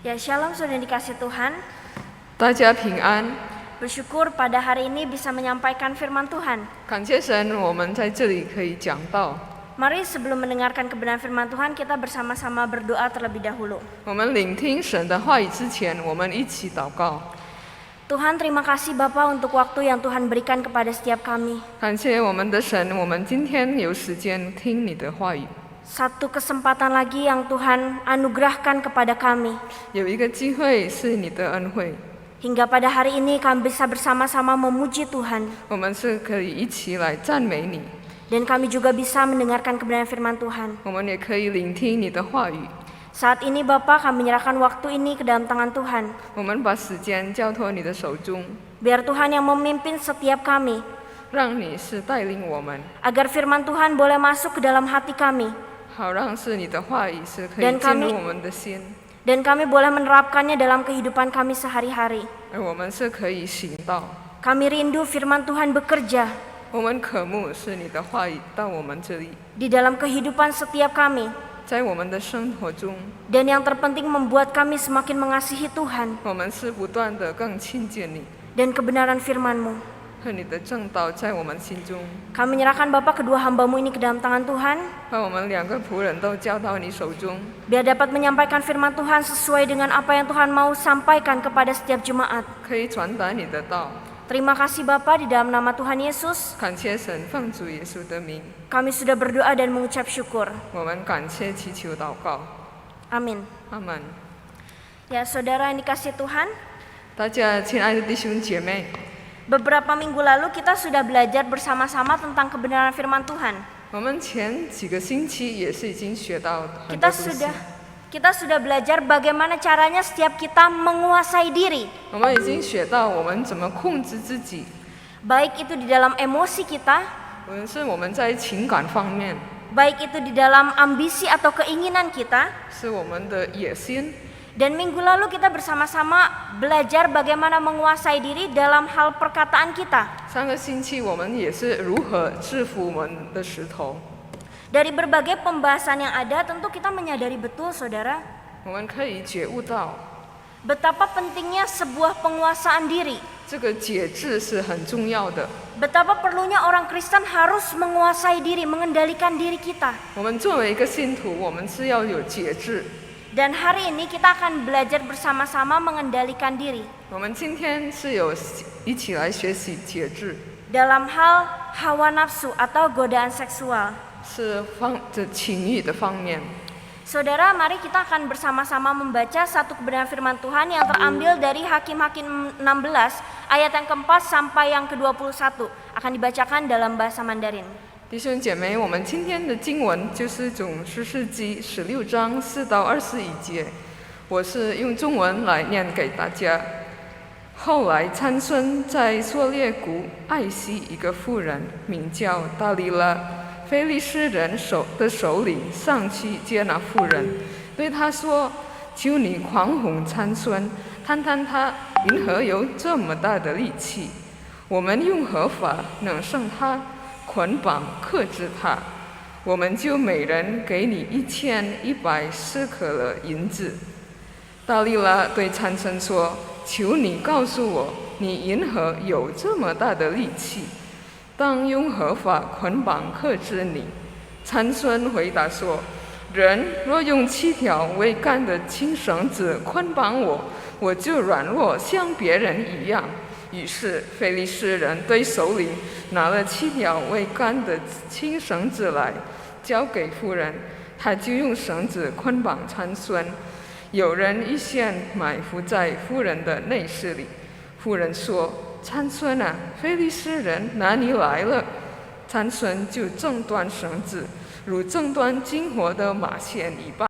Ya, Shalom sudah dikasih Tuhan. 大家平安， Bersyukur pada hari ini bisa menyampaikan firman Tuhan. 感谢神，我们在这里可以讲道。 Mari sebelum mendengarkan kebenaran firman Tuhan, kita bersama-sama berdoa terlebih dahulu. 我们聆听神的话语之前，我们一起祷告。 Tuhan, terima kasih Bapa untuk waktu yang Tuhan berikan kepada setiap kami. 感谢我们的神，我们今天有时间听你的话语， Satu kesempatan lagi yang Tuhan anugerahkan kepada kami. 有一个机会是你的恩惠， Hingga pada hari ini kami bisa bersama-sama memuji Tuhan. 我们是可以一起来赞美你， Dan kami juga bisa mendengarkan kebenaran firman Tuhan. 我们也可以聆听你的话语。 Saat ini Bapa, kami menyerahkan waktu ini ke dalam tangan Tuhan. 我们把时间交托你的手中， Biar Tuhan yang memimpin setiap kami. 让你是带领我们， Agar firman Tuhan boleh masuk ke dalam hati kami. 好让是你的话语是可以 Dan 进 kami- 入我们的心， Dan kami boleh menerapkannya dalam kehidupan kami sehari-hari. 而我们是可以行道。 Kami rindu firman Tuhan bekerja 我们渴慕是你的话语到我们这里， di dalam kehidupan setiap kami. 在我们的生活中， Dan yang terpenting membuat kami semakin mengasihi Tuhan 我们是不断的更亲近你， dan kebenaran firman-Mu. 和你的正道在我们心中。 Kami menyerahkan Bapak kedua hamba-Mu ini ke dalam tangan Tuhan. 把我们两个仆人都交到你手中， Biar dapat menyampaikan firman Tuhan sesuai dengan apa yang Tuhan mau sampaikan kepada setiap jemaat. 可以传达你的道。 Terima kasih Bapak, di dalam nama Tuhan Yesus. 感谢神，奉主耶稣的名， Kami sudah berdoa dan mengucap syukur. 我们感谢祈求祷告， Amin. 阿门。 Ya, saudara yang dikasih Tuhan, 大家亲爱的弟兄姐妹， beberapa minggu lalu kita sudah belajar bersama-sama tentang kebenaran firman Tuhan. 我们前几个星期也是已经学到很多 Kita 东西。 sudah belajar bagaimana caranya setiap kita menguasai diri, 我们已经学到我们怎么控制自己， baik itu di dalam emosi kita, 我们在情感方面， baik itu di dalam ambisi atau keinginan kita. 是我们的野心。 Dan minggu lalu kita bersama-sama belajar bagaimana menguasai diri dalam hal perkataan kita. 上个星期我们也是如何制服我们的石头。 Dari berbagai pembahasan yang ada, tentu kita menyadari betul, saudara, 我们可以觉悟到， betapa pentingnya sebuah penguasaan diri. 这个节制是很重要的。 Betapa perlunya orang Kristen harus menguasai diri, mengendalikan diri kita. 我们作为一个信徒，我们是要有节制。 Dan hari ini kita akan belajar bersama-sama mengendalikan diri 我们今天是有一起来学习节制， dalam hal hawa nafsu atau godaan seksual. 是情欲的方面。 Saudara, mari kita akan bersama-sama membaca satu kebenaran firman Tuhan yang terambil dari Hakim-Hakim 16 ayat yang ke-4 sampai yang ke-21. Akan dibacakan dalam bahasa Mandarin. 弟兄姐妹，我们今天的经文就是总士世记16章4到21节，我是用中文来念给大家。后来参孙在梭列谷爱惜一个妇人，名叫大利拉。非利士人的首领上去接那妇人，对他说：“求你狂哄参孙，看看他因何有这么大的力气？我们用何法能胜他？捆绑克制他？我们就每人给你1100舍客勒银子。”大利拉对参孙说：“求你告诉我，你因何有这么大的力气？当用何法捆绑克制你？”参孙回答说：“人若用7条为杆的青绳子捆绑我，我就软弱像别人一样。”于是非利士人对首领拿了7条为杆的青绳子来，交给妇人，他就用绳子捆绑参孙。有人预先埋伏在妇人的内室里。妇人说：“参孙啊，非利士人拿你来了。”参孙就挣断绳子，如挣断金活的马线一般。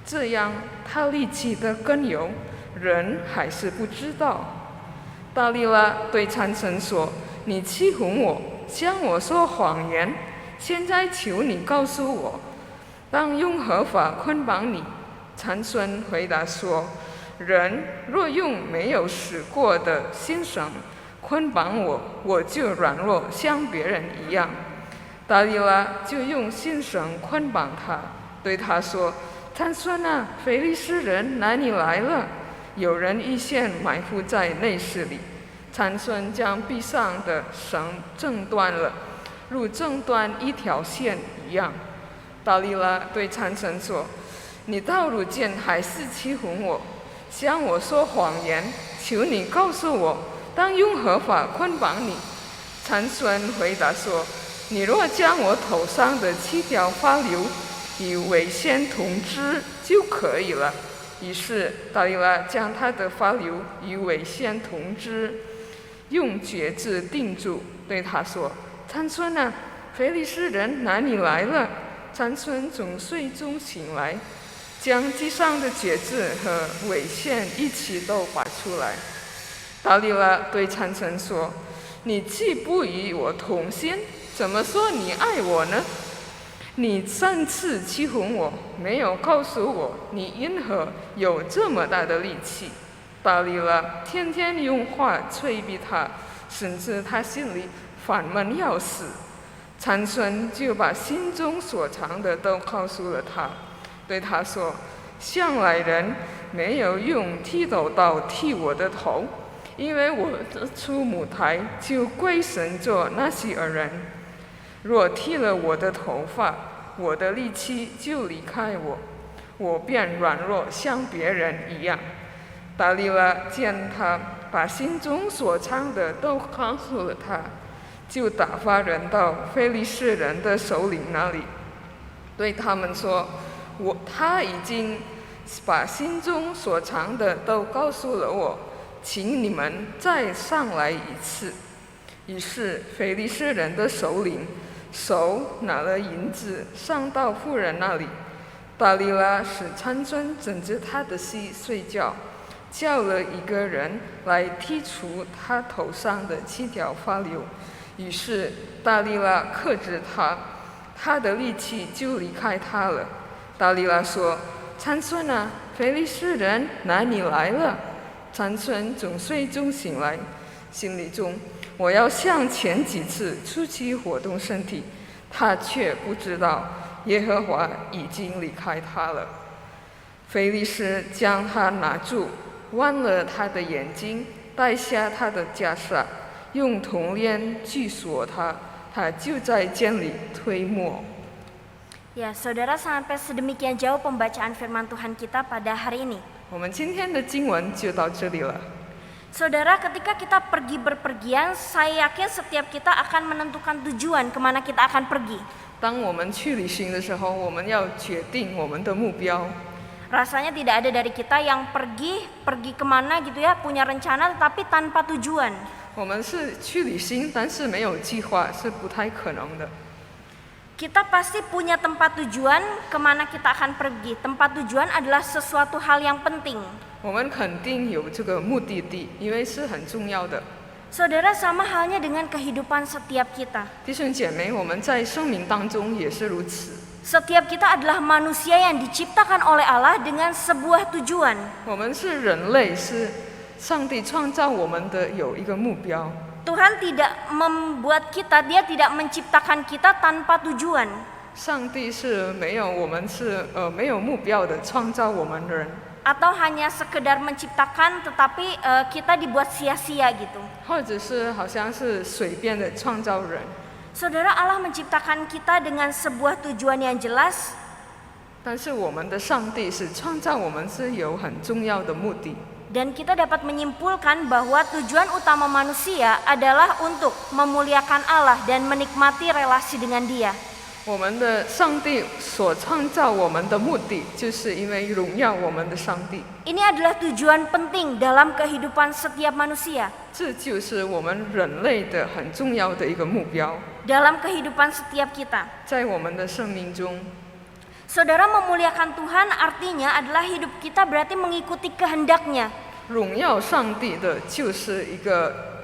这样他力气的根由，人还是不知道。大利拉对参孙说：“你欺哄我，向我说谎言。现在求你告诉我，当用何法捆绑你？”参孙回答说：“人若用没有使过的新绳捆绑我，我就软弱像别人一样。”大利拉就用新绳捆绑他，对他说：“参孙啊，腓力斯人哪里来了？有人预先埋伏在内室里。参孙将臂上的绳挣断了，如挣断一条线一样。达利拉对参孙说：“你到如今还是欺哄我，向我说谎言，求你告诉我，当用何法捆绑你？”参孙回答说：“你若将我头上的7条发绺与尾线同织就可以了。”于是达利拉将他的发绺与尾线同织，用橛子钉住，对他说：“参孙啊，腓力斯人哪里来了？”参孙从睡中醒来，将系上的橛子和尾线一起都拔出来。达利拉对参孙说：“你既不与我同心，怎么说你爱我呢？你3次欺哄我，没有告诉我你因何有这么大的力气。”达利拉天天用话催逼他，甚至他心里烦闷要死。参孙就把心中所藏的都告诉了他，对他说：“向来人没有用剃头刀剃我的头，因为我出母胎就归神做那西尔人。若剃了我的头发，我的力气就离开我，我便软弱像别人一样。”达利拉见他把心中所藏的都告诉了他，就打发人到非利士人的首领那里，对他们说：“他已经把心中所藏的都告诉了我，请你们再上来一次。”于是非利士人的首领手拿了银子上到妇人那里。达利拉使参孙枕着他的膝睡觉，叫了一个人来剔除他头上的7条发绺。于是达利拉克制他，他的力气就离开他了。达利拉说：“参孙啊，非利士人哪里来了？”参孙从睡中醒来，心里中：“我要像前几次出去活动身体。”他却不知道耶和华已经离开他了。非利士将他拿住，剜了他的眼睛，带下他的袈裟，用铜链锯锁他，他就在监里推磨。 Ya, saudara, sampai sedemikian jauh pembacaan firman Tuhan kita pada hari ini. 我们今天的经文就到这里了。 Saudara, ketika kita pergi berpergian, saya yakin setiap kita akan menentukan tujuan kemana kita akan pergi. 当我们去旅行的时候，我们要决定我们的目标。 Rasanya tidak ada dari kita yang pergi kemana gitu ya, punya rencana tetapi tanpa tujuan. 我们是去旅行，但是没有计划是不太可能的。 Kita pasti punya tempat tujuan kemana kita akan pergi. Tempat tujuan adalah sesuatu hal yang penting. 我们肯定有这个目的地，因为是很重要的。 Saudara, sama halnya dengan kehidupan setiap kita. 弟兄姐妹，我们在生命当中也是如此。 Setiap kita adalah manusia yang diciptakan oleh Allah dengan sebuah tujuan. 我们是人类，是上帝创造我们的有一个目标。 Tuhan tidak membuat kita, Dia tidak menciptakan kita tanpa tujuan. 上帝是没有我们是没有目标的创造我们的人。 Atau hanya sekedar menciptakan tetapi kita dibuat sia-sia gitu. 或者是好像是随便的创造人。 Saudara, Allah menciptakan kita dengan sebuah tujuan yang jelas. 但是我们的上帝是创造我们是有很重要的目的。 Dan kita dapat menyimpulkan bahwa tujuan utama manusia adalah untuk memuliakan Allah dan menikmati relasi dengan Dia. 我们的上帝所创造我们的目的，就是因为荣耀我们的上帝。 Ini adalah tujuan penting dalam kehidupan setiap manusia. 这就是我们人类的很重要的一个目标， Dalam kehidupan setiap kita. 在我们的生命中。 Saudara, memuliakan Tuhan artinya adalah hidup kita berarti mengikuti kehendak-Nya. 荣耀上帝的就是一个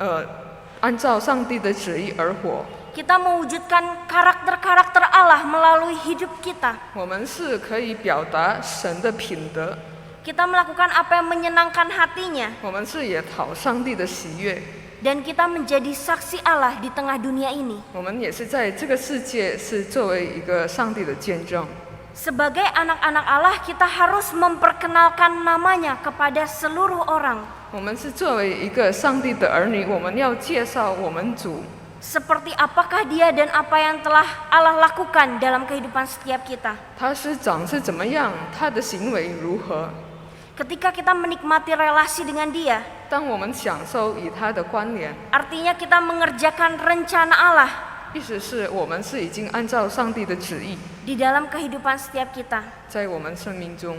按照上帝的旨意而活。 Kita mewujudkan karakter-karakter Allah melalui hidup kita. 我们是可以表达神的品德， Kita melakukan apa yang menyenangkan hatinya. 我们是也讨上帝的喜悦， Dan kita menjadi saksi Allah di tengah dunia ini. 我们也是在这个世界是作为一个上帝的见证。Sebagai anak-anak Allah, kita harus memperkenalkan namanya kepada seluruh orang. 我们是作为一个上帝的儿女，我们要介绍我们主， Seperti apakah dia dan apa yang telah Allah lakukan dalam kehidupan setiap kita. 他是长是怎么样，他的行为如何。 Ketika kita menikmati relasi dengan dia, 当我们享受与他的关联， artinya kita mengerjakan rencana Allah 意思是我们是已经按照上帝的旨意， di dalam kehidupan setiap kita. 在我们生命中。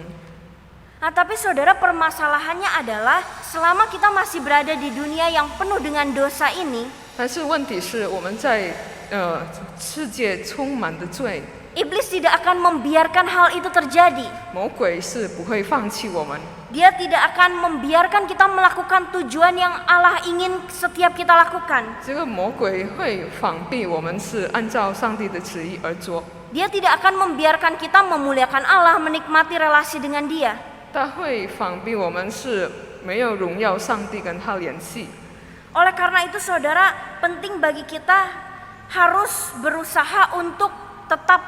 Nah, tapi saudara, permasalahannya adalah selama kita masih berada di dunia yang penuh dengan dosa ini, 但是问题是，我们在世界充满的罪， iblis tidak akan membiarkan hal itu terjadi. 魔鬼是不会放弃我们， Dia tidak akan membiarkan kita melakukan tujuan yang Allah ingin setiap kita lakukan. 这个魔鬼会仿蔽我们是按照上帝的旨意而做， Dia tidak akan membiarkan kita memuliakan Allah, menikmati relasi dengan dia. 他会仿蔽我们是没有荣耀上帝跟他联系。 Oleh karena itu saudara, penting bagi kita harus berusaha untuk tetap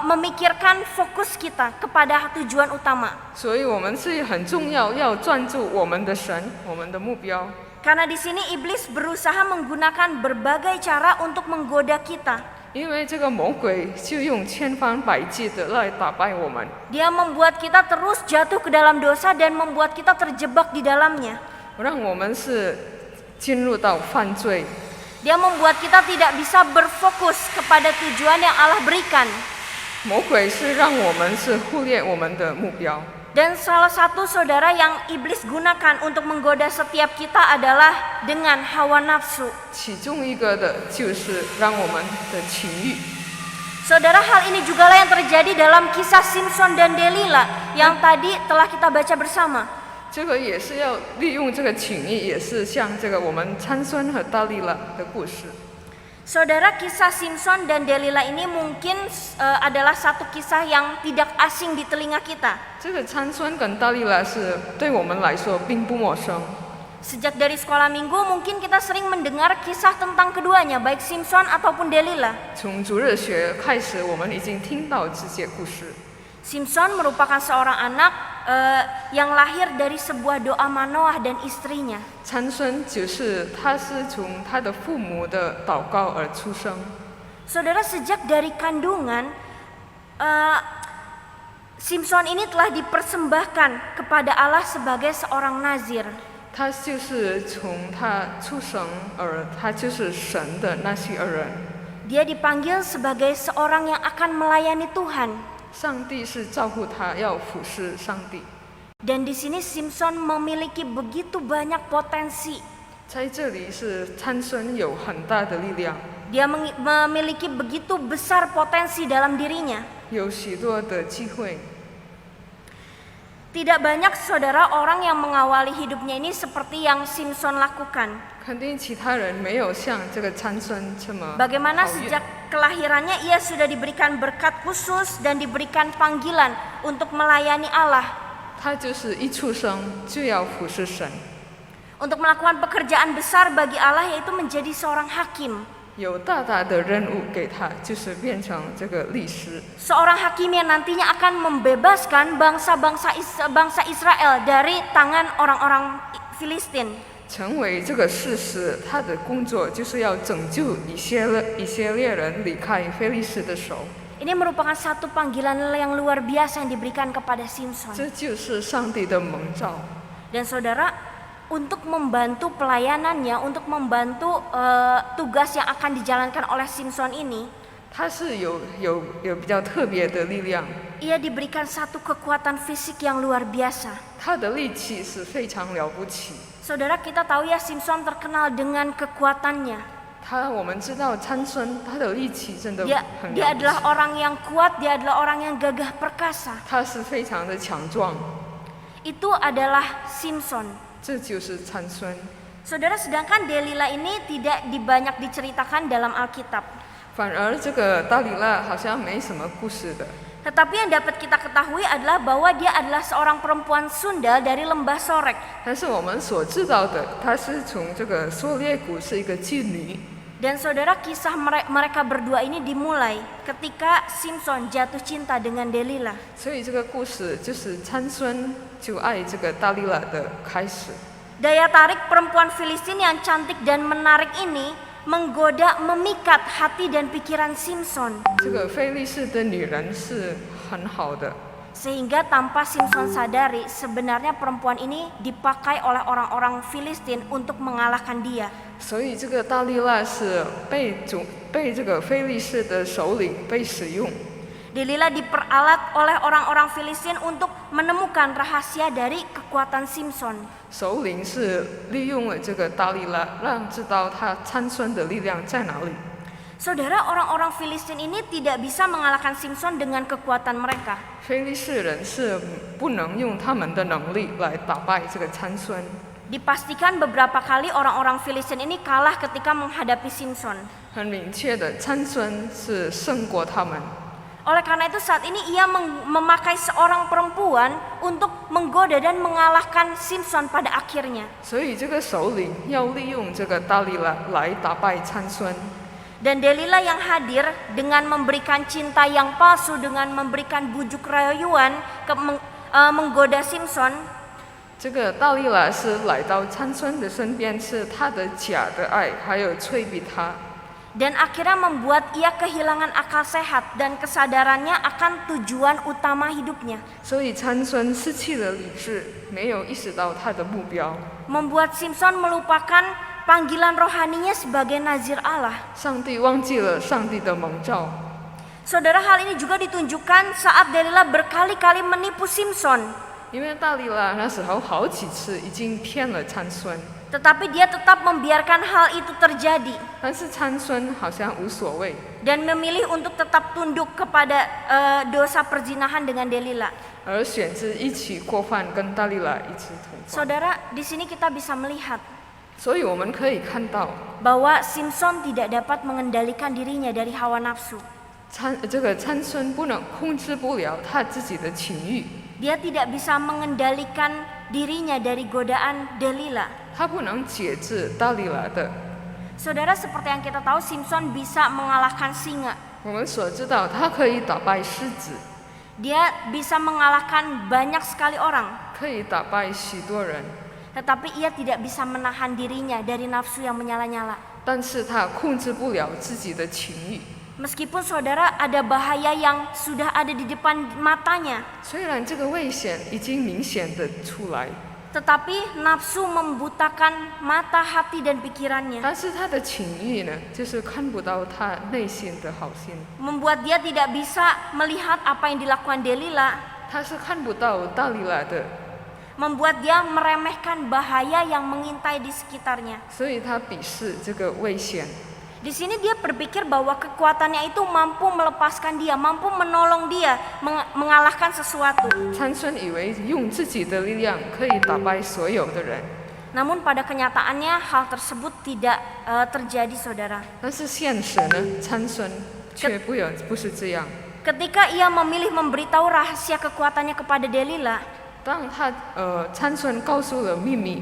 memikirkan fokus kita kepada tujuan utama. 所以我们是很重要，要专注我们的神，我们的目标。 Karena di sini iblis berusaha menggunakan berbagai cara untuk menggoda kita. 因为这个魔鬼就用千方百计的来打败我们， Dia membuat kita terus jatuh ke dalam dosa dan membuat kita terjebak di dalamnya. 让我们是进入到犯罪。 Dia membuat kita tidak bisa berfokus kepada tujuan yang Allah berikan. 魔鬼是让我们是忽略我们的目标。 Dan salah satu saudara yang iblis gunakan untuk menggoda setiap kita adalah dengan hawa nafsu. 其中一个的就是让我们的情欲。 Saudara, hal ini juga lah yang terjadi dalam kisah Simson dan Delila yang tadi telah kita baca bersama. 这个也是要利用这个情欲，也是像这个我们参孙和大利拉的故事。 Saudara, kisah Simson dan Delila ini mungkin adalah satu kisah yang tidak asing di telinga kita. 这个参孙跟大利拉是对我们来说并不陌生。 Sejak dari sekolah minggu mungkin kita sering mendengar kisah tentang keduanya, baik Simson ataupun Delila. 从主日学开始，我们已经听到这些故事。 Simson merupakan seorang anak yang lahir dari sebuah doa Manoah dan istrinya. 参孙就是他是从他的父母的祷告而出生。 Saudara, sejak dari kandungan, Simson ini telah dipersembahkan kepada Allah sebagai seorang nazir. 他就是从他出生而他就是神的那些人。 Dia dipanggil sebagai seorang yang akan melayani Tuhan. 上帝是照顾他，要服侍上帝。 Dan di sini Simson memiliki begitu banyak potensi. 在这里是参孙有很大的力量， Dia memiliki begitu besar potensi dalam dirinya. 有许多的机会。 Tidak banyak saudara orang yang mengawali hidupnya ini seperti yang Simson lakukan. 肯定其他人没有像这个参孙这么 Bagaimana 好运 sejak kelahirannya ia sudah diberikan berkat khusus dan diberikan panggilan untuk melayani Allah. 他就是一出生就要服侍神， Untuk melakukan pekerjaan besar bagi Allah, yaitu menjadi seorang hakim. 有大大的任务给他，就是变成这个律师。 Seorang hakim yang nantinya akan membebaskan bangsa Israel dari tangan orang-orang Filistin. 成为这个事实，他的工作就是要拯救以色列人离开非利士的手。 Ini merupakan satu panggilan yang luar biasa yang diberikan kepada Simson. 这就是上帝的蒙召。 Dan saudara, untuk membantu pelayanannya, untuk membantu tugas yang akan dijalankan oleh Simson ini, 他是有比较特别的力量， ia diberikan satu kekuatan fisik yang luar biasa. 他的力气是非常了不起。 Saudara, kita tahu ya Simson terkenal dengan kekuatannya. 我们知道参孙他的力气真的 Dia 很 dia 了不 adalah 起， orang yang kuat, dia adalah orang yang gagah perkasa. 他是非常的强壮， Itu adalah Simson. 这就是参孙。 Saudara, sedangkan Delila ini tidak banyak diceritakan dalam Alkitab. 反而这个大利拉好像没什么故事的， Tetapi yang dapat kita ketahui adalah bahwa dia adalah seorang perempuan Sunda dari lembah Sorek. 但是我们所知道的，她是从这个梭列谷是一个妓女， Dan saudara, kisah mereka berdua ini dimulai ketika Simson jatuh cinta dengan Delila. 所以这个故事就是参孙就爱这个大利拉的开始。 Daya tarik perempuan Filistin yang cantik dan menarik ini menggoda, memikat hati dan pikiran Simson. 这个非利士的女人是很好的， Sehingga tanpa Simson sadari, sebenarnya perempuan ini dipakai oleh orang-orang Filistin untuk mengalahkan dia. 所以这个大利拉是被这个非利士的首领被使用。 Delila diperalat oleh orang-orang Filistin untuk menemukan rahasia dari kekuatan Simson. 首领是利用了这个大利拉，让知道他参孙的力量在哪里。 Saudara, orang-orang Filistin ini tidak bisa mengalahkan Simson dengan kekuatan mereka. 非利士人是不能用他们的能力来打败这个参孙。 Dipastikan beberapa kali orang-orang Filistin ini kalah ketika menghadapi Simson. 很明确的，参孙是胜过他们。 Oleh karena itu saat ini ia memakai seorang perempuan untuk menggoda dan mengalahkan Simson pada akhirnya. 所以这个首领要利用这个大利拉来打败参孙。 Dan Delila yang hadir dengan memberikan cinta yang palsu, dengan memberikan bujuk rayuan menggoda Simson. 这个大利拉是来到参孙的身边，是他的假的爱，还有催逼他。 Dan akhirnya membuat ia kehilangan akal sehat dan kesadarannya akan tujuan utama hidupnya. 所以参孙失去了理智，没有意识到他的目标。 Membuat Simson melupakan panggilan rohaninya sebagai nazir Allah. 上帝忘记了上帝的蒙召。 Saudara, hal ini juga ditunjukkan saat Delila berkali-kali menipu Simson. 因为大利拉那时候好几次已经骗了参孙， Tetapi dia tetap membiarkan hal itu terjadi 但是参孙好像无所谓， dan memilih untuk tetap tunduk kepada dosa perzinahan dengan Delila. 而选择一起过犯，跟大利拉一起同犯。 Saudara, di sini kita bisa melihat 所以我们可以看到， bahwa Simson tidak dapat mengendalikan dirinya dari hawa nafsu. 这个参孙不能控制不了他自己的情欲， Dia tidak bisa mengendalikan dirinya dari godaan Delila. 他不能节制大利拉的。 Saudara, seperti yang kita tahu, Simson bisa mengalahkan singa. 我们所知道，他可以打败狮子， Dia bisa mengalahkan banyak sekali orang. 可以打败许多人， Tetapi ia tidak bisa menahan dirinya dari nafsu yang menyala-nyala. 但是他控制不了自己的情欲。 Meskipun saudara ada bahaya yang sudah ada di depan matanya, 虽然这个危险已经明显的出来， tetapi nafsu membutakan mata, hati, dan pikirannya. 但是他的情欲呢，就是看不到他内心的好心， Membuat dia tidak bisa melihat apa yang dilakukan Delila. 他是看不到大利拉的， Membuat dia meremehkan bahaya yang mengintai di sekitarnya. 所以他鄙视这个危险。 Di sini dia berpikir bahwa kekuatannya itu mampu melepaskan dia, mampu menolong dia mengalahkan sesuatu. 参孙以为用自己的力量可以打败所有的人， Namun pada kenyataannya hal tersebut tidak terjadi, saudara. 但是现实呢，参孙却不是这样。 Ketika ia memilih memberitahu rahasia kekuatannya kepada Delila 当他参孙告诉了秘密，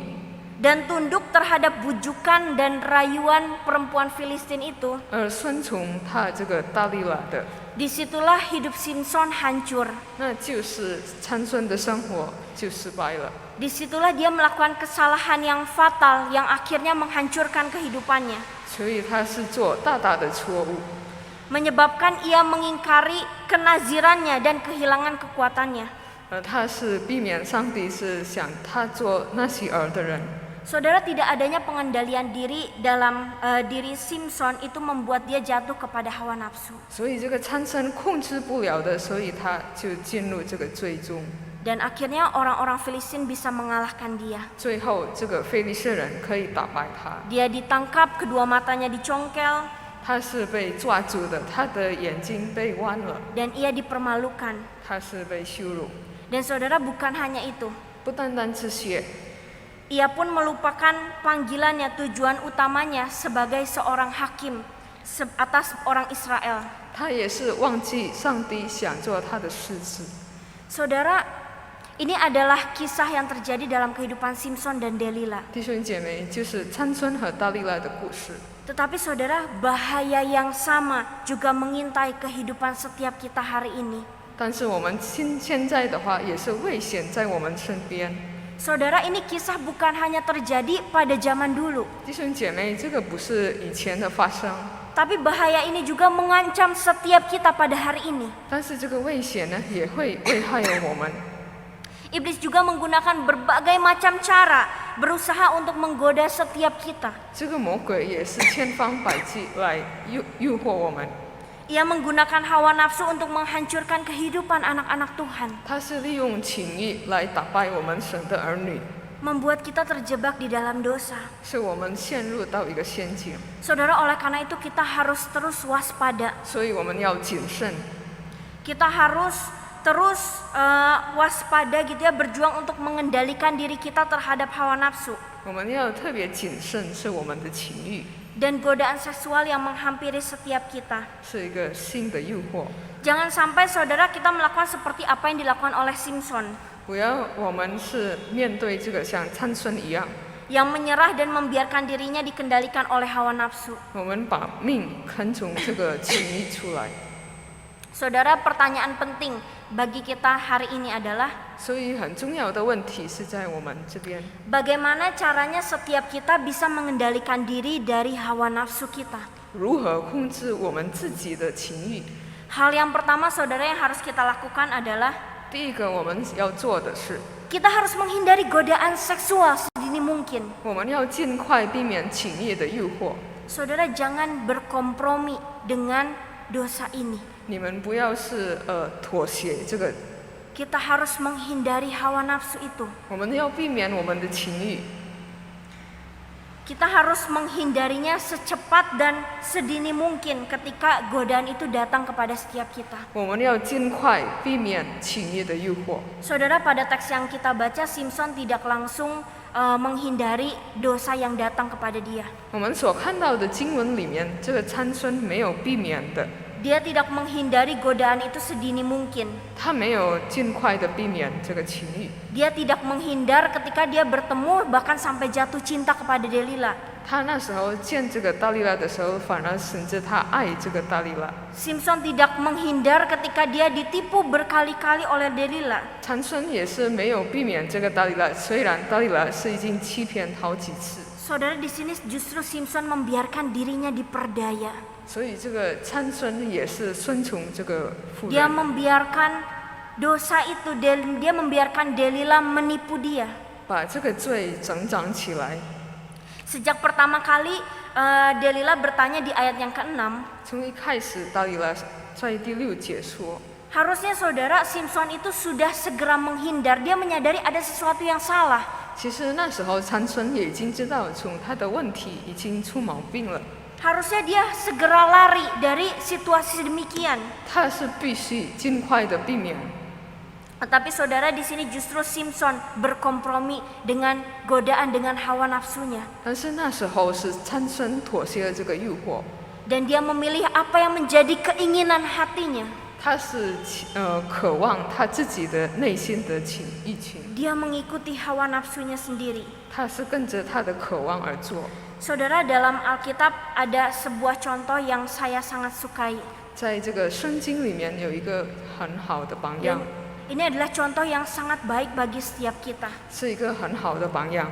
dan tunduk terhadap bujukan dan rayuan perempuan Filistin itu, 顺从他这个大利拉的， disitulah hidup Simson hancur. 那就是参孙的生活就失败了。 Disitulah dia melakukan kesalahan yang fatal yang akhirnya menghancurkan kehidupannya. 所以他是做大大的错误， Menyebabkan ia mengingkari kenazirannya dan kehilangan kekuatannya. 他是避免上帝是想他做纳西尔的人。 Saudara, tidak adanya pengendalian diri dalam diri Simson itu membuat dia jatuh kepada hawa nafsu. 所以这个参孙控制不了的，所以他就进入这个最终。 Dan akhirnya orang-orang Filistin bisa mengalahkan dia. 最后，这个非利士人可以打败他。 Dia ditangkap, kedua matanya dicongkel, 他是被抓住的，他的眼睛被剜了， dan ia dipermalukan. 他是被羞辱。 Dan saudara, bukan hanya itu. 不单单这些， Ia pun melupakan panggilannya, tujuan utamanya sebagai seorang hakim atas orang Israel. 他也是忘记上帝想做他的狮子。 Saudara, Ini adalah kisah yang terjadi dalam kehidupan Simson dan Delila. 弟兄姐妹，就是参孙和大利拉的故事。 Tetapi saudara, bahaya yang sama juga mengintai kehidupan setiap kita hari ini. 但是我们现在的话，也是危险在我们身边。 Saudara, ini kisah bukan hanya terjadi pada zaman dulu, 弟兄姐妹，这个不是以前的发生， tapi bahaya ini juga mengancam setiap kita pada hari ini. 但是这个危险呢，也会危害了我们。 Iblis juga menggunakan berbagai macam cara berusaha untuk menggoda setiap kita. 这个魔鬼也是千方百计来诱惑我们， Ia menggunakan hawa nafsu untuk menghancurkan kehidupan anak-anak Tuhan, 他是利用情欲来打败我们神的儿女， membuat kita terjebak di dalam dosa. 使我们陷入到一个陷阱。 Saudara, oleh karena itu kita harus terus waspada. 所以我们要谨慎， Kita harus terus waspada gitu ya, berjuang untuk mengendalikan diri kita terhadap hawa nafsu 我们要特别谨慎，是我们的情欲 dan godaan seksual yang menghampiri setiap kita. 是一个新的诱惑。 Jangan sampai saudara kita melakukan seperti apa yang dilakukan oleh Simson, 不要我们是面对这个像参孙一样， yang menyerah dan membiarkan dirinya dikendalikan oleh hawa nafsu. 我们把命看从这个情欲出来。 Saudara, pertanyaan penting bagi kita hari ini adalah 所以很重要的问题是在我们这边， bagaimana caranya setiap kita bisa mengendalikan diri dari hawa nafsu kita. 如何控制我们自己的情欲？ Hal yang pertama saudara yang harus kita lakukan adalah 第一个我们要做的是， kita harus menghindari godaan seksual sedini mungkin. 我们要尽快避免情欲的诱惑。 Saudara, jangan berkompromi dengan dosa ini. 你们不要是妥协这个， Kita harus menghindari hawa nafsu itu. 我们要避免我们的情欲， Kita harus menghindarinya secepat dan sedini mungkin ketika godaan itu datang kepada setiap kita. 我们要尽快避免情欲的诱惑。 Saudara, pada teks yang kita baca, Simson tidak langsung menghindari dosa yang datang kepada dia. 我们所看到的经文里面，这个参孙没有避免的， Dia tidak menghindari godaan itu sedini mungkin. 他没有尽快的避免这个情欲， Dia tidak menghindar ketika dia bertemu bahkan sampai jatuh cinta kepada Delila. 他那时候见这个大利拉的时候，反而甚至他爱这个大利拉。 Simson tidak menghindar ketika dia ditipu berkali-kali oleh Delila. 参孙也是没有避免这个大利拉，虽然大利拉是已经欺骗好几次， Saudara, di sini justru Simson membiarkan dirinya diperdaya. 所以这个参孙也是顺从这个妇 Dia 人， membiarkan dosa itu, dia membiarkan Delila menipu dia. 把这个罪整长起来。 Sejak pertama kali Delila bertanya di ayat yang ke-6, 从一开始，大利拉在第6节说， harusnya saudara Simson itu sudah segera menghindar. Dia menyadari ada sesuatu yang salah. 其实那时候参孙也已经知道，从他的问题已经出毛病了， Harusnya dia segera lari dari situasi demikian. 他是必须尽快的避免。 Tetapi saudara, di sini justru Simson berkompromi dengan godaan, dengan hawa nafsunya. 但是那时候是参孙妥协了这个诱惑， Dan dia memilih apa yang menjadi keinginan hatinya. 他是渴望他自己的内心的欲情， Dia mengikuti hawa nafsunya sendiri. 他是跟着他的渴望而做。 Saudara, dalam Alkitab ada sebuah contoh yang saya sangat sukai. 在这个圣经里面有一个很好的榜 Dan 样， ini adalah contoh yang sangat baik bagi setiap kita. 是一个很好的榜样。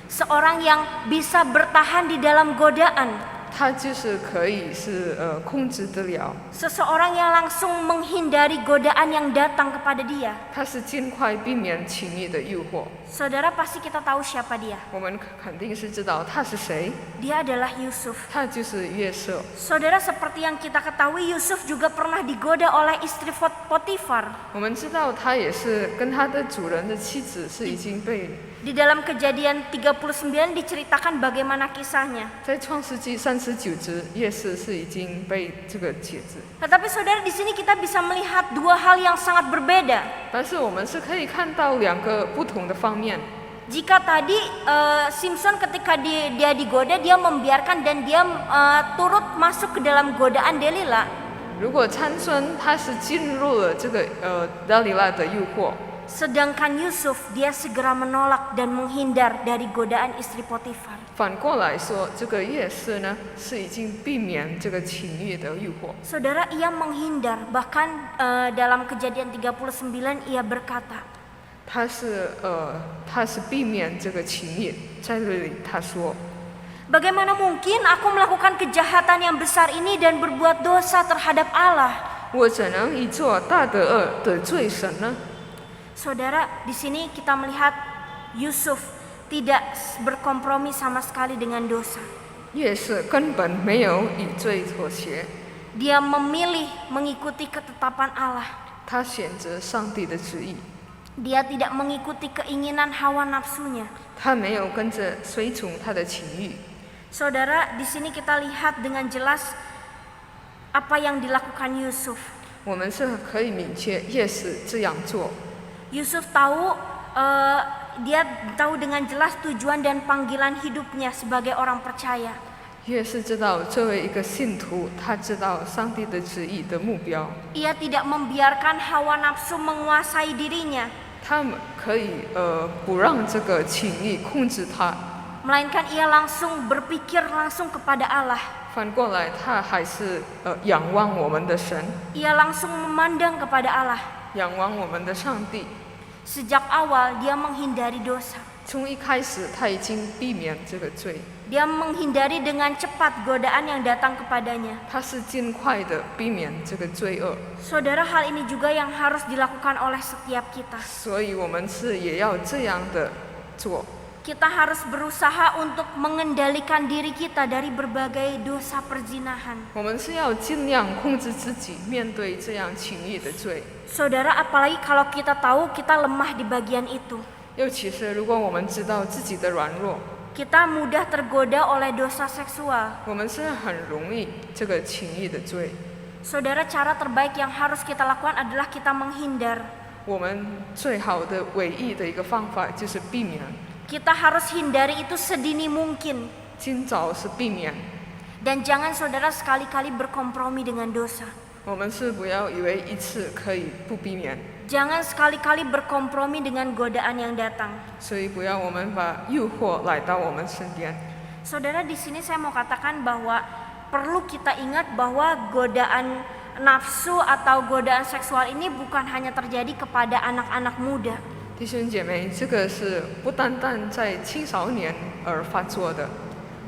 Seorang yang bisa bertahan di dalam godaan. 他就是可以是控制得了， Seseorang yang langsung menghindari godaan yang datang kepada dia. 他是尽快避免情欲的诱惑。 Saudara, pasti kita tahu siapa dia. 我们肯定是知道他是谁， Dia adalah Yusuf. 他就是约瑟。 Saudara, seperti yang kita ketahui, Yusuf juga pernah digoda oleh istri Potifar. 我们知道他也是跟他的主人的妻子是已经被 Di dalam Kejadian 39 diceritakan bagaimana kisahnya. 在创世纪39节，约瑟是已经被这个解职。 Tetapi saudara, di sini kita bisa melihat dua hal yang sangat berbeda. 但是我们是可以看到2个不同的方面。 Jika tadi Simson ketika dia digoda, dia membiarkan dan dia turut masuk ke dalam godaan Delila. 如果参孙他是进入了这个大利拉的诱惑， Sedangkan Yusuf dia segera menolak dan menghindar dari godaan istri Potifar. 反过来说，这个约瑟呢是已经避免这个情欲的诱惑。 Saudara, ia menghindar, bahkan dalam Kejadian 39 ia berkata, 他是避免这个情欲，在这里他说， bagaimana mungkin aku melakukan kejahatan yang besar ini dan berbuat dosa terhadap Allah? 我怎能以做大的恶得罪神呢？ Saudara, di sini kita melihat Yusuf tidak berkompromi sama sekali dengan dosa. 约瑟根本没有与罪妥协， Dia memilih mengikuti ketetapan Allah. 他选择上帝的旨意， Dia tidak mengikuti keinginan hawa nafsunya. 他没有跟着随从他的情欲。 Saudara, di sini kita lihat dengan jelas apa yang dilakukan Yusuf. 我们是可以明确约瑟这样做。 Yusuf tahu, dia tahu dengan jelas tujuan dan panggilan hidupnya sebagai orang percaya. 约瑟知道作为一个信徒，他知道上帝的旨意的目标， Ia tidak membiarkan hawa nafsu menguasai dirinya, 他们可以不让这个情欲控制他， melainkan ia langsung berpikir langsung kepada Allah. 反过来他还是仰望我们的神， Ia langsung memandang kepada Allah. 仰望我们的上帝。 Sejak awal dia menghindari dosa. 从一开始他已经避免这个罪， Dia menghindari dengan cepat godaan yang datang kepadanya. 他是尽快的避免这个罪恶。 Saudara, hal ini juga yang harus dilakukan oleh setiap kita. 所以我们也要这样的做。 Kita harus berusaha untuk mengendalikan diri kita dari berbagai dosa perzinahan. 我们是要尽量控制自己面对这样情欲的罪， Saudara, apalagi kalau kita tahu kita lemah di bagian itu. 尤其是如果我们知道自己的软弱， Kita mudah tergoda oleh dosa seksual. 我们是很容易这个情欲的罪。 Saudara, cara terbaik yang harus kita lakukan adalah kita menghindar. 我们最好的唯一的一个方法就是避免， Kita harus hindari itu sedini mungkin. 尽早是避免。 Dan jangan saudara sekali-kali berkompromi dengan dosa. 我们是不要以为一次可以不避免， Jangan sekali-kali berkompromi dengan godaan yang datang. 所以不要我们把诱惑来到我们身边。 Saudara, di sini saya mau katakan bahwa perlu kita ingat bahwa godaan nafsu atau godaan seksual ini bukan hanya terjadi kepada anak-anak muda. 弟兄姐妹，这个是不单单在青少年而发作的，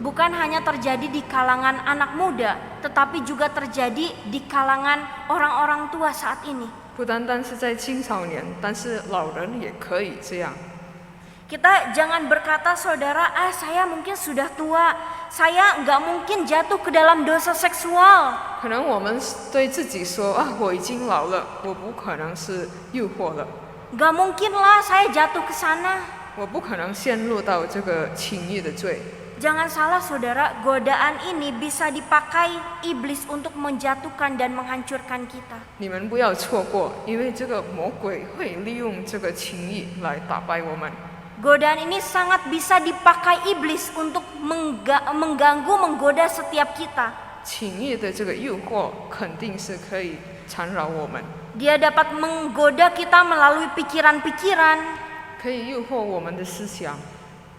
Bukan hanya terjadi di kalangan anak muda, tetapi juga terjadi di kalangan orang-orang tua saat ini. 不单单是在青少年，但是老人也可以这样。 Kita jangan berkata, saudara, saya mungkin sudah tua, saya nggak mungkin jatuh ke dalam dosa seksual. 可能我们对自己说啊，我已经老了，我不可能是诱惑了， Nggak mungkin lah saya jatuh ke sana. 我不可能陷入到这个情欲的罪。 Jangan salah saudara, godaan ini bisa dipakai iblis untuk menjatuhkan dan menghancurkan kita. 你们不要错过，因为这个魔鬼会利用这个情欲来打败我们。 Godaan ini sangat bisa dipakai iblis untuk mengganggu, menggoda setiap kita. 情欲的这个诱惑肯定是可以缠绕我们， Dia dapat menggoda kita melalui pikiran-pikiran, 可以诱惑我们的思想，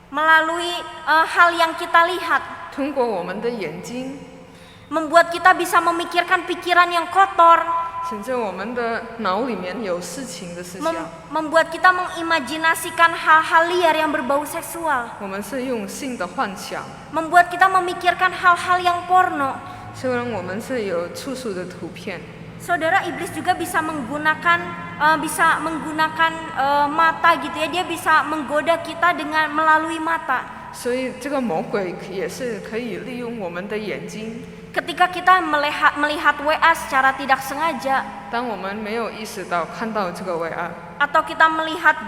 melalui hal yang kita lihat, 通过我们的眼睛， membuat kita bisa memikirkan pikiran yang kotor, 甚至我们的脑里面有事情的思想。 membuat kita mengimajinasikan hal-hal liar yang berbau seksual, 我们是用性的幻想， membuat kita memikirkan hal-hal yang porno. 虽然我们是有粗俗的图片， Saudara, iblis juga bisa menggunakan mata gitu ya. Dia bisa menggoda kita dengan melalui mata. 所以这个魔鬼也是可以利用我们的眼睛。 Ketika kita melihat WA secara tidak sengaja, 当我们没有意识到看到这个WA， atau kita melihat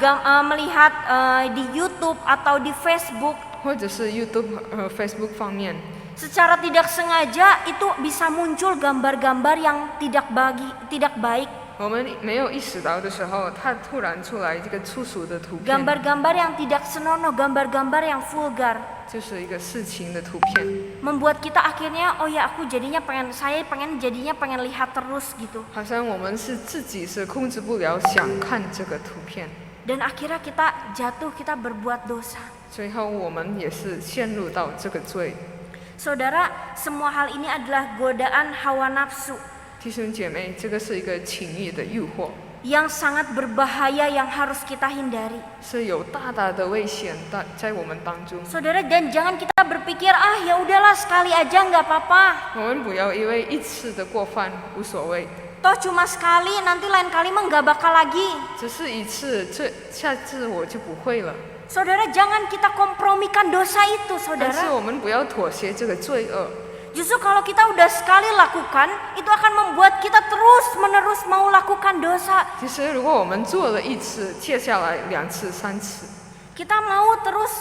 di YouTube atau di Facebook, 或者是 YouTube 和 Facebook 方面， secara tidak sengaja itu bisa muncul gambar-gambar yang tidak baik, 我们没有意识到的时候，它突然出来这个粗俗的图片， gambar-gambar yang tidak senonoh, gambar-gambar yang vulgar, 就是一个色情的图片， membuat kita akhirnya saya pengen lihat terus gitu. 好像我们是自己是控制不了想看这个图片。Dan akhirnya kita jatuh, kita berbuat dosa. 最后我们也是陷入到这个罪。 Saudara, semua hal ini adalah godaan hawa nafsu 弟兄姐妹，这个是一个情欲的诱惑， yang sangat berbahaya yang harus kita hindari. 是有大大的危险在我们当中。 Saudara, dan jangan kita berpikir, ya udahlah sekali aja nggak apa-apa. 我们不要因为一次的过犯无所谓， Toh cuma sekali, nanti lain kali mah nggak bakal lagi. 只是一次，下次我就不会了。 Saudara, jangan kita kompromikan dosa itu, 但是 saudara. 我们不要妥协这个罪恶。 Justru kalau kita udah sekali lakukan, itu akan membuat kita terus-menerus mau lakukan dosa. 其实如果我们做了一次，接下来2次、3次， Kita mau terus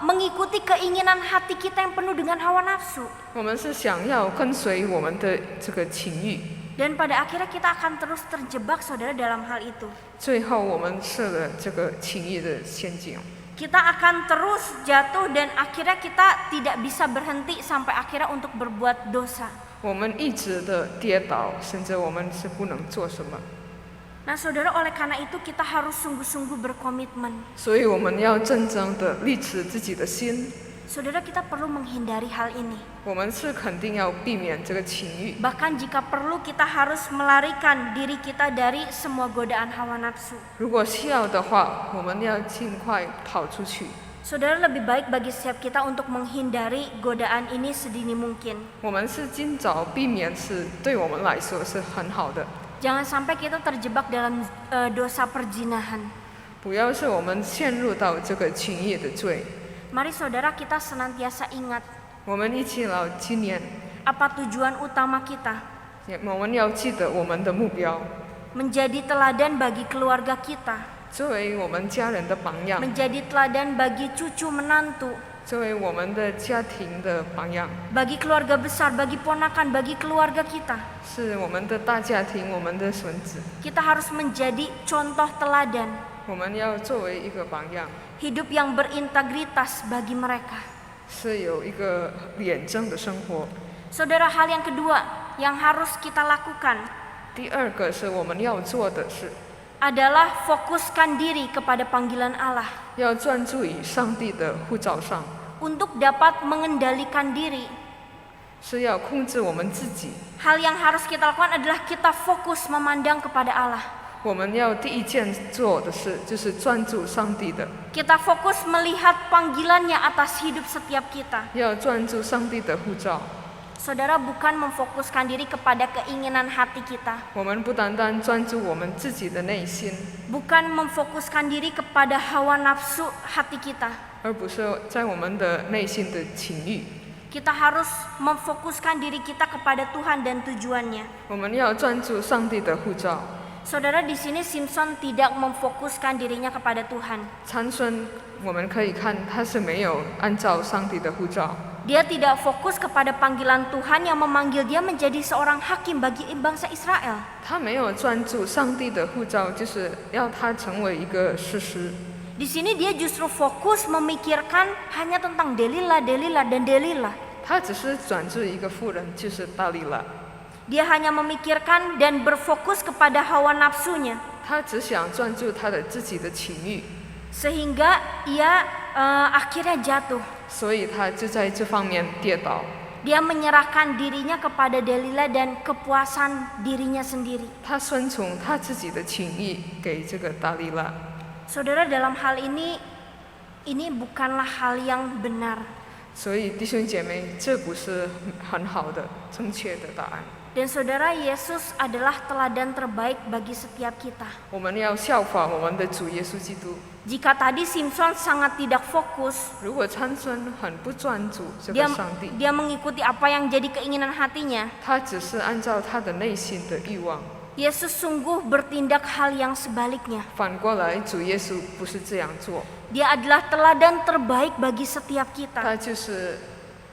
mengikuti keinginan hati kita yang penuh dengan hawa nafsu. 我们是想要跟随我们的这个情欲， Dan pada akhirnya kita akan terus terjebak, saudara, dalam hal itu. 最后我们设了这个情欲的陷阱。 Kita akan terus jatuh dan akhirnya kita tidak bisa berhenti sampai akhirnya untuk berbuat dosa. 我们一直的跌倒，甚至我们是不能做什么。 Nah, saudara, oleh karena itu kita harus sungguh-sungguh berkomitmen. 所以我们要真正的立持自己的心， Saudara, kita perlu menghindari hal ini. 我们是肯定要避免这个情欲。 Bahkan jika perlu kita harus melarikan diri kita dari semua godaan hawa nafsu. 如果需要的话，我们要尽快跑出去。 Saudara, lebih baik bagi setiap kita untuk menghindari godaan ini sedini mungkin. 我们是尽早避免，是对我们来说是很好的。 Jangan sampai kita terjebak dalam dosa perzinahan. 不要是我们陷入到这个情欲的罪。 Mari saudara, kita senantiasa ingat 我们一起来纪念， apa tujuan utama kita. 我们要记得我们的目标， Menjadi teladan bagi keluarga kita. 作为我们家人的榜样， Menjadi teladan bagi cucu menantu. 作为我们的家庭的榜样， Bagi keluarga besar, bagi ponakan, bagi keluarga kita. 是我们的大家庭，我们的孙子。 Kita harus menjadi contoh teladan. 我们要作为一个榜样， Hidup yang berintegritas bagi mereka. 是有一个廉政的生活。 Saudara, hal yang kedua yang harus kita lakukan 第二个是我们要做的是， adalah fokuskan diri kepada panggilan Allah 要专注于上帝的呼召上， untuk dapat mengendalikan diri. 是要控制我们自己。 Hal yang harus kita lakukan adalah kita fokus memandang kepada Allah. 我们要第一件做的事就是专注上帝的， Kita fokus melihat panggilannya atas hidup setiap kita. 要专注上帝的呼召。 Saudara, bukan memfokuskan diri kepada keinginan hati kita. 我们不单单专注我们自己的内心， Bukan memfokuskan diri kepada hawa nafsu hati kita. 而不是在我们的内心的情欲。 Kita harus memfokuskan diri kita kepada Tuhan dan tujuannya. 我们要专注上帝的呼召。 Saudara, di sini Simpson tidak memfokuskan dirinya kepada Tuhan. 参孙，我们可以看他是没有按照上帝的呼召， Dia tidak fokus kepada panggilan Tuhan yang memanggil dia menjadi seorang hakim bagi bangsa Israel. 他没有专注上帝的呼召，就是要他成为一个士师。 Di sini dia justru fokus memikirkan hanya tentang Delila, dan Delila. 他只是专注一个妇人，就是大利拉。 Dia hanya memikirkan dan berfokus kepada hawa nafsunya. 他只想专注他的自己的情欲， Sehingga ia akhirnya jatuh. 所以他就在这方面跌倒。 Dia menyerahkan dirinya kepada Delila dan kepuasan dirinya sendiri. 他顺从他自己的情欲给这个大利拉。 Saudara, dalam hal ini bukanlah hal yang benar. 所以弟兄姐妹，这不是很好的、正确的答案。 Dan saudara, Yesus adalah teladan terbaik bagi setiap kita. 我们要效法我们的主耶稣基督。 Jika tadi Simpson sangat tidak fokus, 如果参孙很不专注这个 dia 上帝， mengikuti apa yang jadi keinginan hatinya, 他只是按照他的内心的欲望。 Yesus sungguh bertindak hal yang sebaliknya. 反过来，主耶稣不是这样做， Dia adalah teladan terbaik bagi setiap kita. 他就是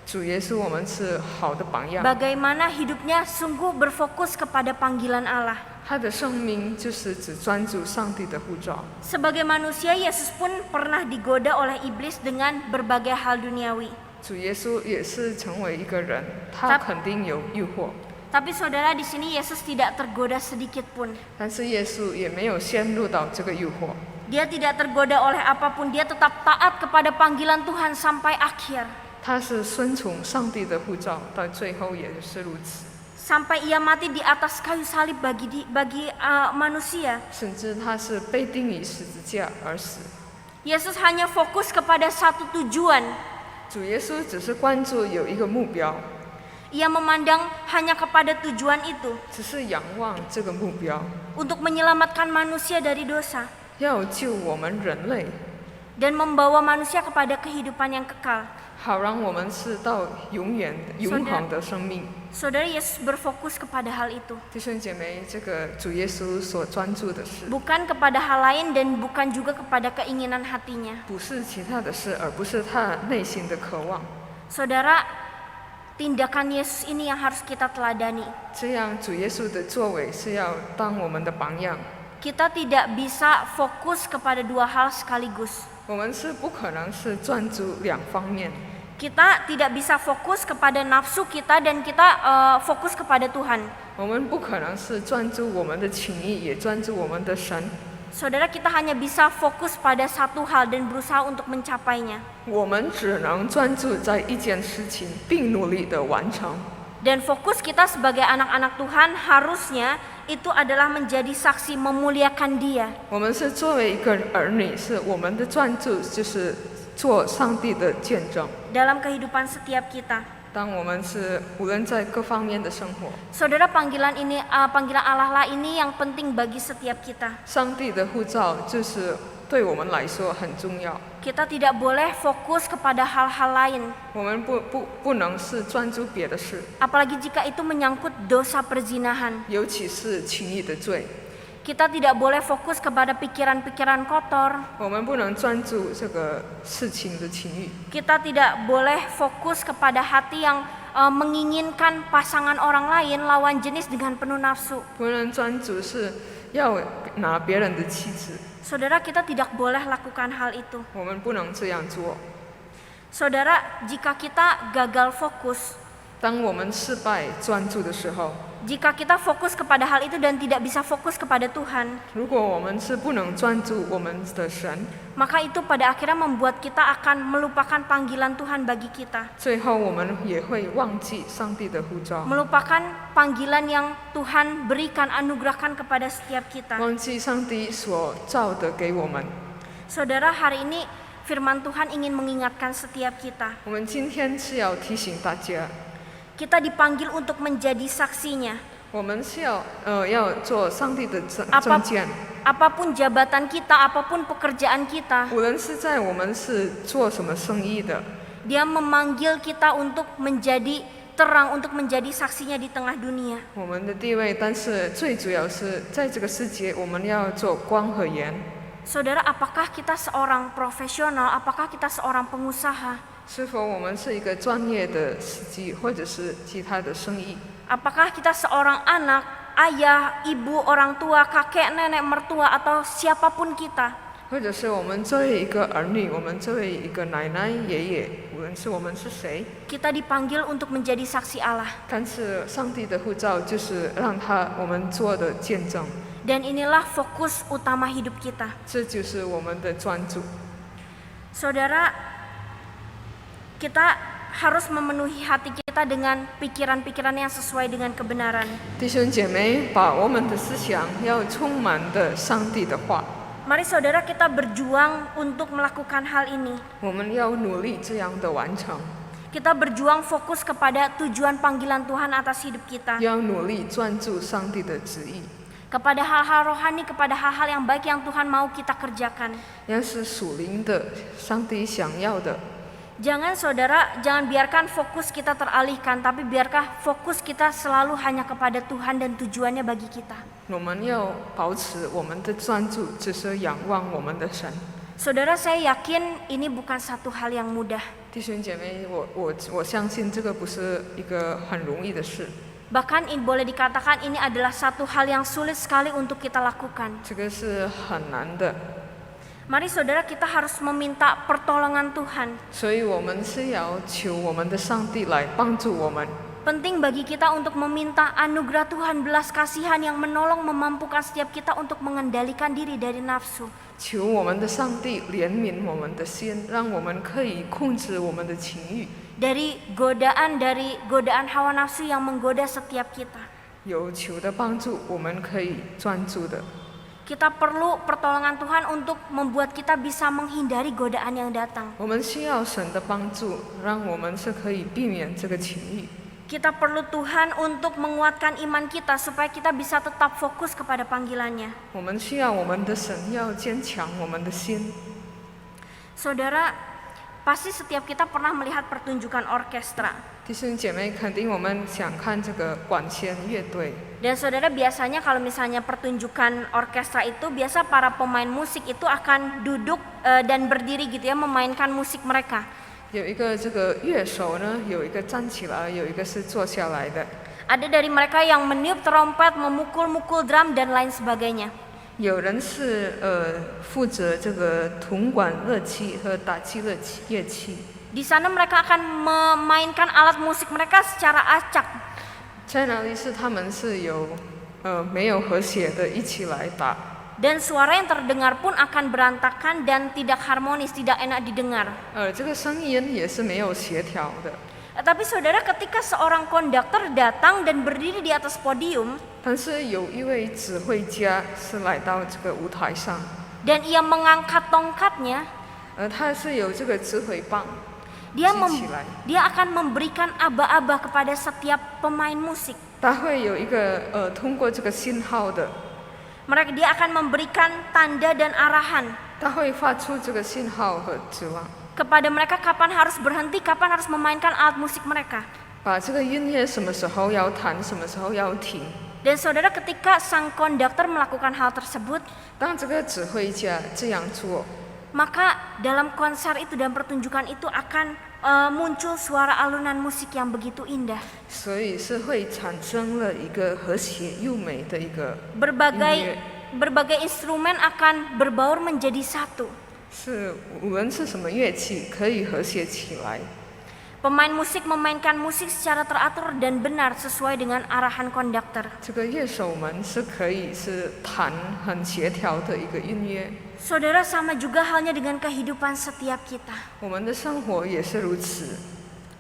主耶稣，我们是好的榜样。 Bagaimana hidupnya sungguh berfokus kepada panggilan Allah. 他的生命就是只专注上帝的呼召。 Sebagai manusia, Yesus pun pernah digoda oleh iblis dengan berbagai hal duniawi. 主耶稣也是成为一个人，他肯定有诱惑， Tapi saudara, di sini Yesus tidak tergoda sedikit pun. 但是耶稣也没有陷入到这个诱惑。Dia tidak tergoda oleh apapun, dia tetap taat kepada panggilan Tuhan sampai akhir. 他是顺从上帝的呼召，到最后也是如此。 Sampai ia mati di atas kayu salib bagi manusia. 甚至他是被钉于十字架而死。 Yesus hanya fokus kepada satu tujuan. 主耶稣只是关注有一个目标， Ia memandang hanya kepada tujuan itu, 只是仰望这个目标， untuk menyelamatkan manusia dari dosa 要救我们人类， dan membawa manusia kepada kehidupan yang kekal. 好让我们是到永恒的生命。 Saudara, Yesus berfokus kepada hal itu, 弟兄姐妹，这个主耶稣所专注的事， bukan kepada hal lain dan bukan juga kepada keinginan hatinya. 不是其他的事，而不是他内心的渴望。 Saudara, tindakan Yesus ini yang harus kita teladani. 这样，主耶稣的作为是要当我们的榜样。 Kita tidak bisa fokus kepada dua hal sekaligus. 我们是不可能是专注两方面。 Kita tidak bisa fokus kepada nafsu kita dan kita fokus kepada Tuhan. 我们不可能是专注我们的情意，也专注我们的神。 Saudara, kita hanya bisa fokus pada satu hal dan berusaha untuk mencapainya. 我们只能专注在一件事情，并努力的完成。 Dan fokus kita sebagai anak-anak Tuhan harusnya itu adalah menjadi saksi memuliakan Dia. 我们是作为一个儿女，是我们的专注就是做上帝的见证。 Dalam kehidupan setiap kita. 当我们是无论在各方面的生活， Saudara, panggilan Allah lah ini yang penting bagi setiap kita. 上帝的呼召就是对我们来说很重要。 Kita tidak boleh fokus kepada hal-hal lain, 我们不能是专注别的事， apalagi jika itu menyangkut dosa perzinahan. 尤其是情欲的罪。 Kita tidak boleh fokus kepada pikiran-pikiran kotor. 我们不能专注这个事情的情欲。 Kita tidak boleh fokus kepada hati yang menginginkan pasangan orang lain lawan jenis dengan penuh nafsu. 不能专注是要拿别人的妻子， Saudara, kita tidak boleh lakukan hal itu. 我们不能这样做。 Saudara, jika kita gagal fokus, 当我们失败专注的时候， jika kita fokus kepada hal itu dan tidak bisa fokus kepada Tuhan, 如果我们是不能专注我们的神， maka itu pada akhirnya membuat kita akan melupakan panggilan Tuhan bagi kita. 最后我们也会忘记上帝的呼召， Melupakan panggilan yang Tuhan berikan, anugerahkan kepada setiap kita. 忘记上帝所造的给我们。 Saudara, hari ini firman Tuhan ingin mengingatkan setiap kita. 我们今天是要提醒大家， Kita dipanggil untuk menjadi saksinya. 我们是要做上帝的证件。 Apapun jabatan kita, apapun pekerjaan kita, 无论是在我们是做什么生意的， Dia memanggil kita untuk menjadi terang, untuk menjadi saksinya di tengah dunia. 我们的地位，但是最主要是在这个世界，我们要做光和盐。 Saudara, apakah kita seorang profesional? Apakah kita seorang pengusaha? 是否我们是一个专业的司机，或者是其他的生意？ Apakah kita seorang anak, ayah, ibu, orang tua, kakek, nenek, mertua, atau siapapun kita? 或者是我们作为一个儿女，我们作为一个奶奶、爷爷，无论是我们是谁， Kita dipanggil untuk menjadi saksi Allah. 但是上帝的呼召就是让我们做的见证， Dan inilah fokus utama hidup kita. 这就是我们的专注。 Saudara, kita harus memenuhi hati kita dengan pikiran-pikiran yang sesuai dengan kebenaran. 弟兄姐妹，把我们的思想要充满的上帝的话， Mari saudara, kita berjuang untuk melakukan hal ini. 我们要努力这样的完成， Kita berjuang fokus kepada tujuan panggilan Tuhan atas hidup kita. 要努力专注上帝的旨意， Kepada hal-hal rohani, kepada hal-hal yang baik yang Tuhan mau kita kerjakan. 要是属灵的，上帝想要的。 Jangan biarkan fokus kita teralihkan, tapi biarkah fokus kita selalu hanya kepada Tuhan dan tujuannya bagi kita. 我们要保持我们的专注，只是仰望我们的神。 Saudara, saya yakin ini bukan satu hal yang mudah. 弟兄姐妹，我相信这个不是一个很容易的事， Bahkan boleh dikatakan ini adalah satu hal yang sulit sekali untuk kita lakukan. 这个是很难的。 Mari saudara, kita harus meminta pertolongan Tuhan. 所以我们是要求我们的上帝来帮助我们。Penting bagi kita untuk meminta anugerah Tuhan belas kasihan yang menolong memampukan setiap kita untuk mengendalikan diri dari nafsu. 求我们的上帝怜悯我们的心，让我们可以控制我们的情欲。 dari godaan hawa nafsu yang menggoda setiap kita. 有求的帮助，我们可以专注的。 Kita perlu pertolongan Tuhan untuk membuat kita bisa menghindari godaan yang datang. 我们需要神的帮助，让我们是可以避免这个情欲。 Kita perlu Tuhan untuk menguatkan iman kita supaya kita bisa tetap fokus kepada panggilannya. 我们需要我们的神要坚强我们的心。 Saudara, pasti setiap kita pernah melihat pertunjukan orkestra. 弟兄姐妹，肯定我们想看这个管弦乐队。 Dan saudara, biasanya kalau misalnya pertunjukan orkestra itu, biasa para pemain musik itu akan duduk dan berdiri gitu ya, memainkan musik mereka. 有一个这个乐手呢，有一个站起来，有一个是坐下来的。 Ada dari mereka yang meniup trompet, memukul-mukul drum dan lain sebagainya. 有人是负责这个铜管乐器和打击乐器。 Di sana mereka akan memainkan alat musik mereka secara acak. 在哪里是他们是有没有和谐的一起来打。 Dan suara yang terdengar pun akan berantakan dan tidak harmonis, tidak enak didengar. 这个声音也是没有协调的。 Tapi saudara, ketika seorang konduktor datang dan berdiri di atas podium, 但是有一位指挥家是来到这个舞台上， dan ia mengangkat tongkatnya, 他是有这个指挥棒， dia 举起来， dia akan memberikan aba-aba kepada setiap pemain musik. 他会有一个通过这个信号的， Dia akan memberikan tanda dan arahan 他会发出这个信号和指望， kepada mereka kapan harus berhenti, kapan harus memainkan alat musik mereka. 把这个音乐什么时候要弹，什么时候要停。 Dan saudara, ketika sang konduktor melakukan hal tersebut, 当这个指挥家这样做， maka dalam konser itu dan pertunjukan itu akan muncul suara alunan musik yang begitu indah. 所以是会产生了一个和谐又美的一个音乐。 Berbagai instrumen akan berbaur menjadi satu. 是无论是什么乐器可以和谐起来。 Pemain musik memainkan musik secara teratur dan benar sesuai dengan arahan konduktor. 这个乐手们是可以是弹很协调的一个音乐。 Saudara, sama juga halnya dengan kehidupan setiap kita. 我们的生活也是如此。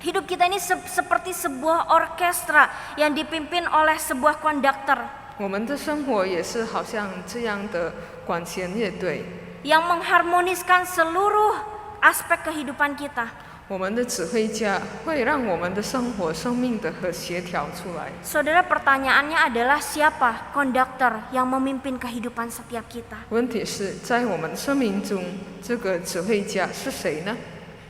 Hidup kita ini seperti sebuah orkestra yang dipimpin oleh sebuah konduktor 我们的生活也是好像这样的管弦乐队， yang mengharmoniskan seluruh aspek kehidupan kita. 我们的指挥家会让我们的生活生命的和协调出来。 Saudara, pertanyaannya adalah siapa konduktor yang memimpin kehidupan setiap kita? 问题是在我们生命中，这个指挥家是谁呢？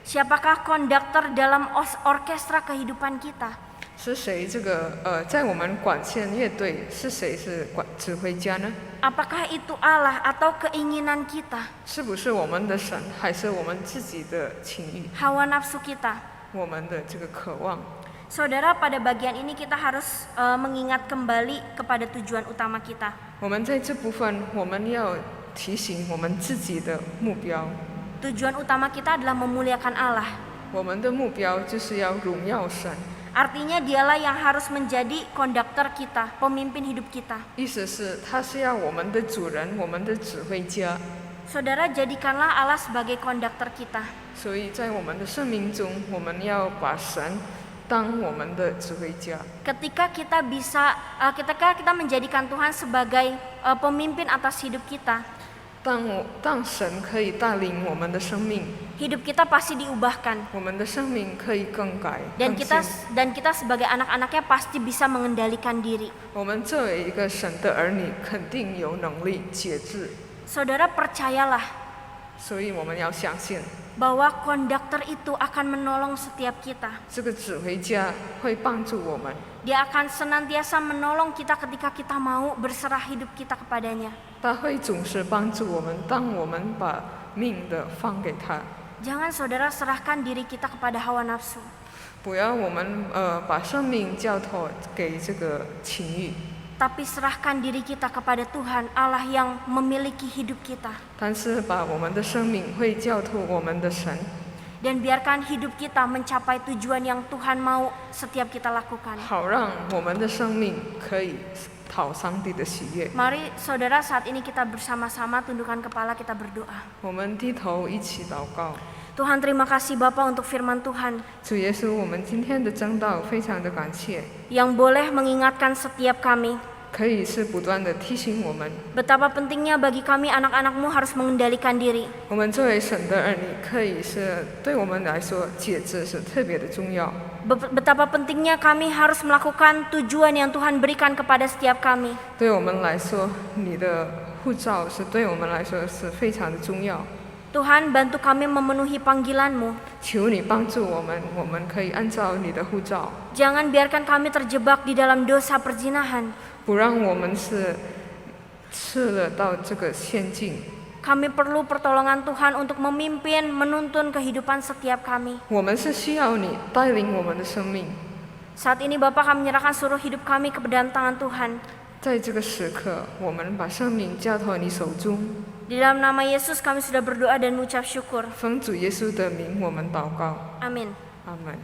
Siapakah konduktor dalam orkestra kehidupan kita? 是谁？这个在我们管弦乐队是谁是指挥家呢？ Apakah itu Allah atau keinginan kita, 是不是我们的神，还是我们自己的情欲， hawa nafsu kita? 我们的这个渴望？ Saudara, pada bagian ini kita harus mengingat kembali kepada tujuan utama kita. 我们在这部分，我们要提醒我们自己的目标。 Tujuan utama kita adalah memuliakan Allah. 我们的目标就是要荣耀神。 Artinya dialah yang harus menjadi konduktor kita, pemimpin hidup kita. 意思是，他是要我们的主人，我们的指挥家。 Saudara, jadikanlah Allah sebagai konduktor kita. 所以在我们的生命中，我们要把神当我们的指挥家。 Ketika kita menjadikan Tuhan sebagai pemimpin atas hidup kita, 当神可以带领我们的生命， hidup kita pasti diubahkan. 我们的生命可以更改。 Dan 更 kita 新 sebagai anak-anaknya pasti bisa mengendalikan diri. 我们作为一个神的儿女，肯定有能力节制。 Saudara, percayalah 所以我们要相信， bahwa konduktor itu akan menolong setiap kita. 这个指挥家会帮助我们。 Dia akan senantiasa menolong kita ketika kita mau berserah hidup kita kepadanya. 他会总是帮助我们，当我们把命的放给他。 Jangan saudara serahkan diri kita kepada hawa nafsu. 不要我们把生命交托给这个情欲， Tapi serahkan diri kita kepada Tuhan Allah yang memiliki hidup kita. 但是把我们的生命会交托我们的神。Dan biarkan hidup kita mencapai tujuan yang Tuhan mau setiap kita lakukan. 好让我们的生命可以讨上帝的喜悦。 Mari saudara, saat ini kita bersama-sama tundukkan kepala, kita berdoa. 我们低头一起祷告。 Tuhan, terima kasih Bapa untuk firman Tuhan 主耶稣，我们今天的真道非常的感谢， yang boleh mengingatkan setiap kami 可以是不断的提醒我们， betapa pentingnya bagi kami anak-anak-Mu harus mengendalikan diri. 我们作为神的儿女，可以是对我们来说节制是特别的重要。 Betapa pentingnya kami harus melakukan tujuan yang Tuhan berikan kepada setiap kami. 对我们来说，你的护照是对我们来说是非常的重要。 Tuhan, bantu kami memenuhi panggilan-Mu. 求你帮助我们，我们可以按照你的护照， Jangan biarkan kami terjebak di dalam dosa perzinahan. 不让我们是吃了到这个陷阱。 Kami perlu pertolongan Tuhan untuk memimpin, menuntun kehidupan setiap kami. 我们是需要你带领我们的生命。 Saat ini Bapa, kami menyerahkan seluruh hidup kami ke dalam tangan Tuhan. 在这个时刻，我们把生命交托你手中。 Di dalam nama Yesus kami sudah berdoa dan mengucap syukur. 奉主耶稣的名，我们祷告。 Amin. 阿门。